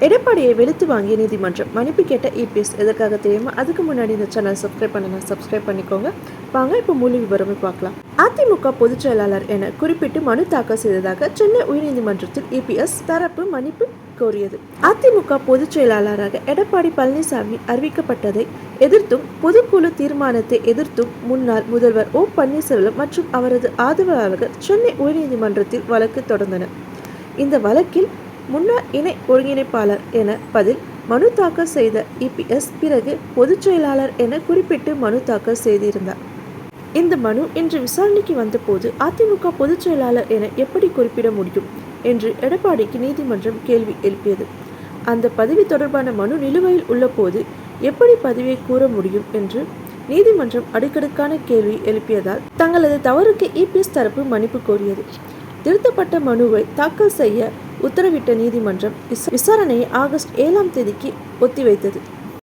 எடப்பாடியை வெளுத்து வாங்கிய நீதிமன்றம் மன்னிப்பு கேட்ட இபிஎஸ் எதற்காக தெரியுமா? அதுக்கு முன்னாடி இந்த சேனல் சப்ஸ்கிரைப் பண்ணிக்கோங்க. வாங்க இப்போ முழு விவரமே பார்க்கலாம். அதிமுக பொதுச் செயலாளர் என குறிப்பிட்டு மனு தாக்கல் செய்ததாக சென்னை உயர்நீதிமன்றத்தில் இபிஎஸ் தரப்பு மன்னிப்பு கோரியது. அதிமுக பொதுச் செயலாளராக எடப்பாடி பழனிசாமி அறிவிக்கப்பட்டதை எதிர்த்தும் பொதுக்குழு தீர்மானத்தை எதிர்த்தும் முன்னாள் முதல்வர் ஓ பன்னீர்செல்வம் மற்றும் அவரது ஆதரவாளர்கள் சென்னை உயர்நீதிமன்றத்தில் வழக்கு தொடர்ந்தனர். இந்த வழக்கில் முன்னாள் இணை ஒருங்கிணைப்பாளர் என பதில் மனு தாக்கல் செய்த இபிஎஸ் பிறகு பொதுச் செயலாளர் என குறிப்பிட்டு மனு தாக்கல் செய்திருந்தார். இந்த மனு இன்று விசாரணைக்கு வந்தபோது அதிமுக பொதுச் செயலாளர் என எப்படி குறிப்பிட முடியும் என்று எடப்பாடிக்கு நீதிமன்றம் கேள்வி எழுப்பியது. அந்த பதவி தொடர்பான மனு நிலுவையில் உள்ள போது எப்படி பதவியை கூற முடியும் என்று நீதிமன்றம் அடுக்கடுக்கான கேள்வி எழுப்பியதால் தங்களது தவறுக்கு இபிஎஸ் தரப்பு மன்னிப்பு கோரியது. திருத்தப்பட்ட மனுவை தாக்கல் செய்ய உத்தரவிட்ட நீதிமன்றம் விசாரணையை ஆகஸ்ட் 7ஆம் தேதிக்கு ஒத்திவைத்தது.